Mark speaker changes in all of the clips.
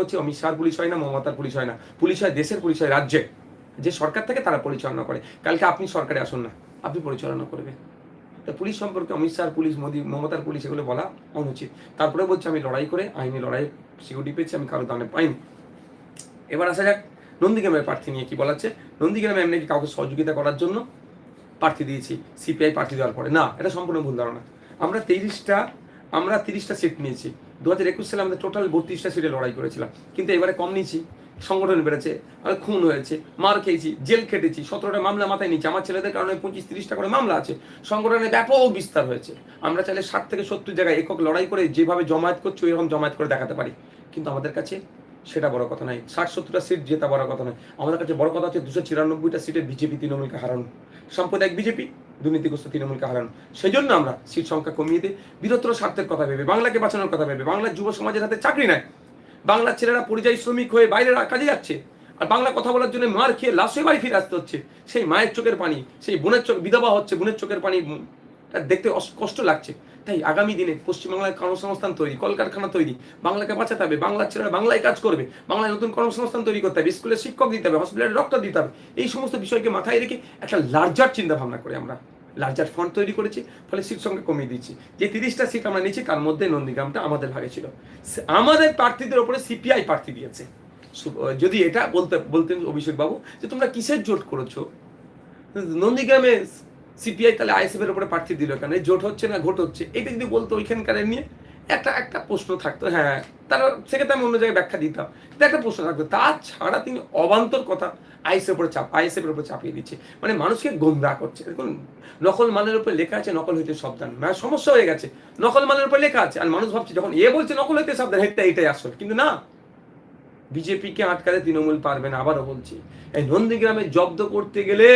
Speaker 1: হচ্ছে অমিত শাহর পুলিশ হয় না, মমতার পুলিশ হয় না, পুলিশ হয় দেশের, পুলিশ হয় রাজ্যে। যে সরকার থেকে তারা পরিচালনা করে। কালকে আপনি সরকারে আসুন না, আপনি পরিচালনা করবেন। তা পুলিশ সম্পর্কে অমিত শাহর পুলিশ, মোদী মমতার পুলিশ এগুলো বলা অনুচিত। তারপরে বলছে আমি লড়াই করে আইনি লড়াই সিকিউরিটি পেয়েছি, আমি কারো দানে পাইনি। এবার আসা যাক নন্দীগ্রামের প্রার্থী নিয়ে কি বলাচ্ছে। নন্দীগ্রামে এমনি কাউকে সহযোগিতা করার জন্য প্রার্থী দিয়েছি, সিপিআই প্রার্থী দেওয়ার পরে না, এটা সম্পূর্ণ ভুল ধারণা। আমরা 30টা সিট নিয়েছি। 2021 সালে আমাদের টোটাল 32টা সিটে লড়াই করেছিলাম, কিন্তু এবারে কম নিয়েছি। সংগঠন বেড়েছে, খুন হয়েছে, মার খেয়েছি, জেল খেটেছি, 17টা মামলা মাথায় নিয়েছি। আমার ছেলেদের কারণে 25-30টা করে মামলা আছে। সংগঠনের ব্যাপক বিস্তার হয়েছে। আমরা চাইলে 60 থেকে 70 জায়গায় একক লড়াই করে যেভাবে জমায়েত করছি ওইরকম জমায়েত করে দেখাতে পারি, কিন্তু আমাদের কাছে সেটা বড় কথা নয়। 60-70টা সিট জেতা বড় কথা নয়, আমাদের কাছে বড় কথা হচ্ছে 294টা সিটে বিজেপি তৃণমূলকে হারানো, সাম্প্রদায়িক বিজেপি দুর্নীতিগ্রস্ত তৃণমূলকে হারানো। সেই জন্য আমরা সিট সংখ্যা কমিয়ে দিই, বৃহত্তর স্বার্থের কথা ভেবে, বাংলাকে বাঁচানোর কথা ভেবে। বাংলার যুব সমাজের হাতে চাকরি নাই, বাংলার ছেলেরা পরিযায়ী শ্রমিক হয়ে বাইরে কাজে যাচ্ছে, আর বাংলা কথা বলার জন্য মার খেয়ে লাশ হয়ে বাড়ি ফিরে আসতে হচ্ছে। সেই মায়ের চোখের পানি, সেই বোনের চোখ বিধবা হচ্ছে, বোনের চোখের পানি দেখতে কষ্ট লাগছে। তাই আগামী দিনে পশ্চিমবাংলায় কর্মসংস্থান তৈরি, কলকারখানা তৈরি, বাংলাকে বাঁচাতে হবে, বাংলার ছেলেরা বাংলায় কাজ করবে, বাংলায় নতুন কর্মসংস্থান তৈরি করতে হবে, স্কুলে শিক্ষক দিতে হবে, হসপিটালে ডক্টর দিতে হবে। এই সমস্ত বিষয়কে মাথায় রেখে একটা লার্জার চিন্তা ভাবনা করে আমরা লার্জার ফন্ড তৈরি করেছি, ফলে সিট সংখ্যা কমিয়ে দিচ্ছি। যে 30টা সিট আমরা নিয়েছি তার মধ্যে নন্দীগ্রামটা আমাদের ভাগে ছিল। আমাদের প্রার্থীদের উপরে সিপিআই প্রার্থী দিয়েছে। যদি এটা বলতেন অভিষেক বাবু যে তোমরা কিসের জোট করেছো, নন্দীগ্রামে সিপিআই তাহলে আইএসএফ এর উপরে প্রার্থী দিল কেন, জোট হচ্ছে না ঘোট হচ্ছে, এটা যদি বলতো ওইখানকার নিয়ে একটা প্রশ্ন থাকতো। হ্যাঁ, তারা সেক্ষেত্রে আমি অন্য জায়গায় ব্যাখ্যা দিতাম, একটা প্রশ্ন থাকতো। তাছাড়া তিনি অবান্তর কথা আইএসএফ এর উপর চাপিয়ে দিচ্ছে, মানে মানুষকে গোমরাহ করছে। দেখুন, নকল মালের উপরে লেখা আছে নকল হইতে সাবধান, মানে সমস্যা হয়ে গেছে। নকল মালের উপরে লেখা আছে আর মানুষ ভাবছে যখন বলছে নকল হইতে সাবধান, এটাই আসল, কিন্তু না। বিজেপিকে আটকাতে তৃণমূল পারবে না। আবারও বলছি, এই নন্দীগ্রামে জব্দ করতে গেলে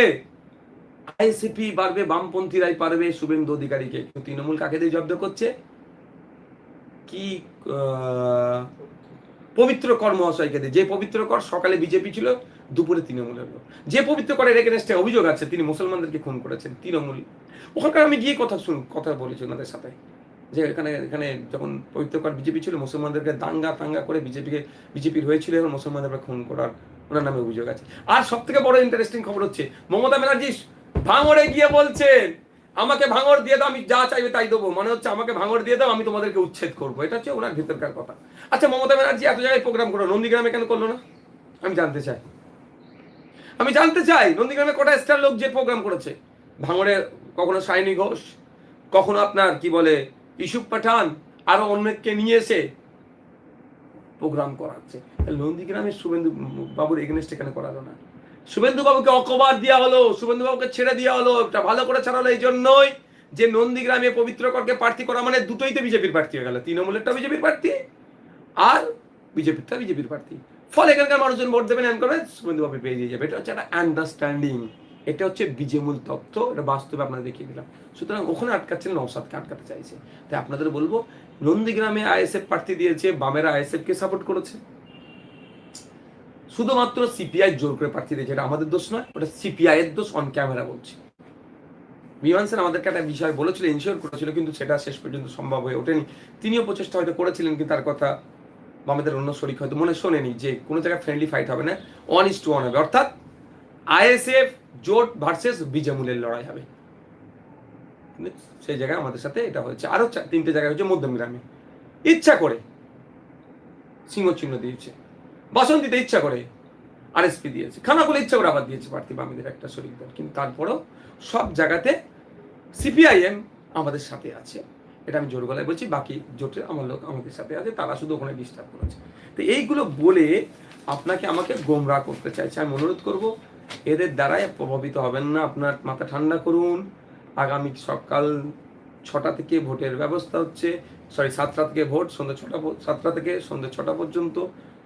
Speaker 1: আইএসএফই পারবে, বামপন্থীরাই পারবে, শুভেন্দু অধিকারীকে। তৃণমূল কাকে দিয়ে জব্দ করছে? কি পবিত্র কর মহাশয়কে দিয়ে। যে পবিত্র কর সকালে বিজেপি ছিল, দুপুরে তৃণমূলের লোক। যে পবিত্র করের এগেনস্টে অভিযোগ আছে তিনি মুসলমানদেরকে খুন করেছেন, তৃণমূল। ওখানকার আমি গিয়ে কথা বলেছি ওনাদের সাথে, যে এখানে যখন পবিত্র কর বিজেপি ছিল, মুসলমানদেরকে দাঙ্গা করে বিজেপির হয়েছিল এবং মুসলমানদেরকে খুন করার ওনার নামে অভিযোগ আছে। আর সব থেকে বড় ইন্টারেস্টিং খবর হচ্ছে মমতা ব্যানার্জি ভাঙড়ে গিয়ে বলছেন আমাকে ভাঙড় দিয়ে দাও, আমি যা চাইবে তাই দেবো। মানে হচ্ছে আমাকে ভাঙড় দিয়ে দাও, আমি তোমাদেরকে উচ্ছেদ করবো। এটা হচ্ছে ওনার ভিতরকার কথা। আচ্ছা, মমতা ব্যানার্জি এত জায়গায় প্রোগ্রাম করলো, নন্দীগ্রামে কেন করলো না? আমি জানতে চাই নন্দীগ্রামে কটা স্টার লোক যে প্রোগ্রাম করেছে। ভাঙড়ে কখনো সাইনি ঘোষ, কখনো আপনার কি বলে ইউসুফ পাঠান, আরো অনেককে নিয়ে এসে প্রোগ্রাম করাচ্ছে। নন্দীগ্রামের শুভেন্দু বাবুর এগেনস্টে কেন করালো না? শুভেন্দু বাবুকে অকবার দেওয়া হলো, শুভেন্দু বাবুকে ছেড়ে দেওয়া হলো। এটা ভালো করে ছাড়া হলো এই জন্যই যে নন্দীগ্রামে পবিত্র করকে প্রার্থী করা মানে দুটোইতে বিজেপির প্রার্থী হয়ে গেল, তৃণমূলেরটা বিজেপির প্রার্থী আর বিজেপিরটা বিজেপির প্রার্থী। ফলে এখানকার মানুষজন ভোট দেবেন, এন করবেন, শুভেন্দু বাবু পেয়ে দিয়ে যাবে। এটা হচ্ছে একটা আন্ডারস্ট্যান্ডিং, এটা হচ্ছে বিজেমূল তথ্য, এটা বাস্তবে আপনাদের দেখিয়ে দিলাম। সুতরাং ওখানে আটকাচ্ছেন, নওশাদকে আটকাতে চাইছে। তাই আপনাদের বলবো, নন্দীগ্রামে আইএসএফ প্রার্থী দিয়েছে, বামেরা আইএসএফকে সাপোর্ট করেছে, শুধুমাত্র সিপিআই জোর করে প্রার্থী দিয়েছে। এটা আমাদের দোষ নয়, ওটা সিপিআই এর দোষ। অন ক্যামেরা বলছি, বিমান সেন আমাদেরকে একটা বিষয় বলেছিল, ইনশিওর করেছিল, কিন্তু সেটা শেষ পর্যন্ত সম্ভব হয়ে ওঠেনি। তিনিও প্রচেষ্টা হয়তো করেছিলেন, কিন্তু তার কথা আমাদের অন্য শরিক হয়তো মনে শোনেনি যে কোনো জায়গায় ফ্রেন্ডলি ফাইট হবে না, 1:1 হবে। অর্থাৎ আইএসএফ জোট ভার্সেস বিজেমূলের লড়াই হবে। সেই জায়গায় আমাদের সাথে এটা হয়েছে। আরো 3টে জায়গায় হচ্ছে মধ্যমগ্রামে ইচ্ছা করে সিংহ চিহ্ন দিয়েছে, বাসন্তীতে ইচ্ছা করে আরএসপি দিয়েছে, খানাকুলে ইচ্ছা করে আবার দিয়েছে প্রার্থী বামীদের একটা শরিক দল। কিন্তু তারপরেও সব জায়গাতে সিপিআইএম আমাদের সাথে আছে, এটা আমি জোর গলায় বলছি। বাকি জোটে আমার লোক আমাদের সাথে আছে, তারা শুধু ওখানে ডিস্টার্ব করেছে। তো এইগুলো বলে আপনাকে আমাকে গোমরাহ করতে চাইছে। আমি অনুরোধ করব, এদের দ্বারাই প্রভাবিত হবেন না, আপনার মাথা ঠান্ডা করুন। আগামী সকাল 6টা থেকে ভোটের ব্যবস্থা হচ্ছে, 7টা থেকে ভোট, সন্ধ্যে 7টা থেকে সন্ধ্যে 6টা পর্যন্ত।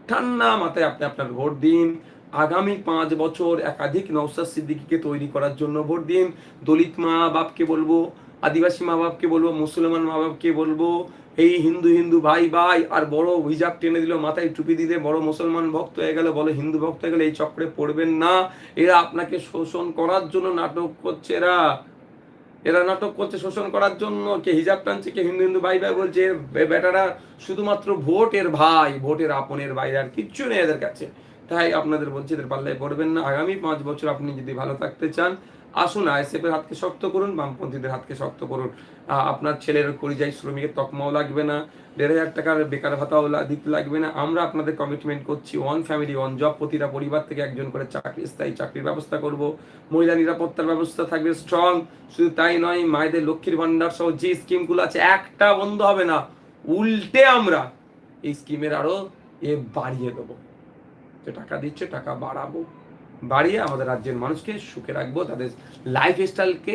Speaker 1: ঠান্ডা মাথায় আপনি আপনার ভোট দিন। আগামী 5 বছর একাধিক নওশাদ সিদ্দিকীকে তৈরি করার জন্য ভোট দিন। দলিত মা বাপকে বলবো, আদিবাসী মা বাপকে বলবো, মুসলমান মা বাপকে বলবো, এই হিন্দু ভাই আর বড় হিজাব টেনে দিল, মাথায় টুপি দিলে বড় মুসলমান ভক্ত হয়ে গেল, বলো হিন্দু ভক্ত হয়ে গেল, এই চক্রে পড়বেন না। এরা আপনাকে শোষণ করার জন্য নাটক করছে। এরা এরা নাটক করছে শোষণ করার জন্য, কে হিজাব টানছে, কে হিন্দু হিন্দু ভাই ভাই বলছে। বেটারা শুধুমাত্র ভোটের ভাই, ভোটের আপনের বাইরে আর কিচ্ছু নেই এদের কাছে। তাই আপনাদের বলছি এদের পাল্লায় পড়বেন না। আগামী 5 বছর আপনি যদি ভালো থাকতে চান, আসুন আইএসএফ এর হাতকে শক্ত করুন, বামপন্থীদের হাতকে শক্ত করুন। আপনার ছেলের পরিযায়ী শ্রমিকের তকমাও লাগবে না, 1,500 টাকার বেকার ভাতাও দিতে লাগবে না। আমরা আপনাদের কমিটমেন্ট করছি 1 ফ্যামিলি 1 জব, প্রতিটা পরিবার থেকে একজন করে চাকরি, স্থায়ী চাকরির ব্যবস্থা করব। মহিলা নিরাপত্তার ব্যবস্থা থাকবে স্ট্রং। শুধু তাই নয়, মায়েদের লক্ষ্মীর ভান্ডার সহ যে স্কিমগুলো আছে একটা বন্ধ হবে না, উল্টে আমরা এই স্কিমের আরো বাড়িয়ে দেবো। যে টাকা দিচ্ছে টাকা বাড়াবো, বাড়িয়ে আমাদের রাজ্যের মানুষকে সুখে রাখবো, তাদের লাইফ স্টাইলকে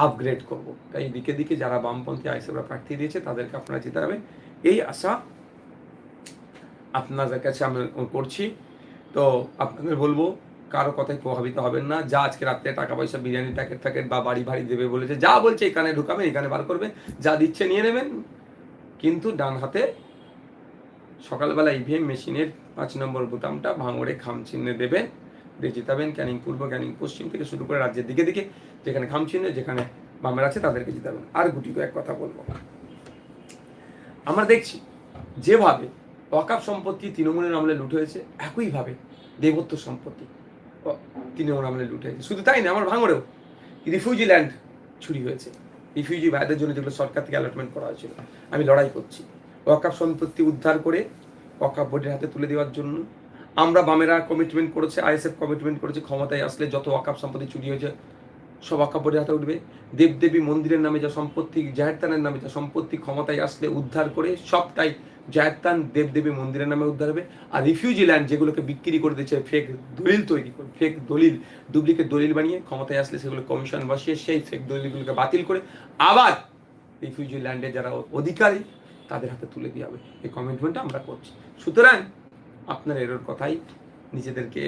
Speaker 1: আপগ্রেড করব। তাই দিকে দিকে যারা বামপন্থী আইএসএফরা প্রার্থী দিয়েছে তাদেরকে আপনারা জিতাবেন, এই আশা আপনাদের কাছে আমি করছি। তো আপনাদের বলবো কারো কথায় প্রভাবিত হবেন না। যা আজকে রাত্রে টাকা পয়সা বিরিয়ানি প্যাকেট প্যাকেট বা বাড়ি ভাড়ি দেবে বলেছে, যা বলছে এখানে ঢুকাবেন, এখানে বার করবেন, যা দিচ্ছে নিয়ে নেবেন। কিন্তু ডান হাতে সকালবেলা ইভিএম মেশিনের 5 নম্বর বোতামটা ভাঙড়ে খাম চিহ্নে দেবেন, দিয়ে জিতাবেন। ক্যানিং পূর্ব, ক্যানিং পশ্চিম থেকে শুরু করে রাজ্যের দিকে দিকে যেখানে খাম চিহ্নে, যেখানে বামের আছে তাদেরকে জিতাবেন। আর গুটি কয়েক কথা বলবো, আমরা দেখছি যেভাবে ওয়াকাফ সম্পত্তি তৃণমূলের আমলে লুট হয়েছে, একইভাবে দেবত্ব সম্পত্তি তৃণমূল আমলে লুট হয়েছে। শুধু তাই না, আমার ভাঙড়েও রিফিউজি ল্যান্ড চুরি হয়েছে, রিফিউজি ভাইদের জন্য যেগুলো সরকার থেকে অ্যালটমেন্ট করা হয়েছিল। আমি লড়াই করছি ওয়াকাফ সম্পত্তি উদ্ধার করে ওয়াকাফ বোর্ডের হাতে তুলে দেওয়ার জন্য। আমরা বামেরা কমিটমেন্ট করেছে, আইএসএফ কমিটমেন্ট করেছে, ক্ষমতায় আসলে যত ওয়াকাফ সম্পত্তি চুরি হয়েছে সব ওয়াকাফ বোর্ডের হাতে উঠবে। দেবদেবী মন্দিরের নামে যা সম্পত্তি, জাহেরতানের নামে যা সম্পত্তি ক্ষমতায় আসলে উদ্ধার করে সবটাই জাহেরতান দেবদেবী মন্দিরের নামে উদ্ধার হবে। আর রিফিউজি ল্যান্ড যেগুলোকে বিক্রি করে দিচ্ছে, ফেক দলিল তৈরি করে, ফেক দলিল, ডুপ্লিকেট দলিল বানিয়ে ক্ষমতায় আসলে সেগুলো কমিশন বসিয়ে সেই ফেক দলিলগুলোকে বাতিল করে আবার রিফিউজি ল্যান্ডে যারা অধিকারী তাদের হাতে তুলে দেওয়া হবে। এই কমিটমেন্টটা আমরা করছি। সুতরাং আপনার এর কথাই নিজেদেরকে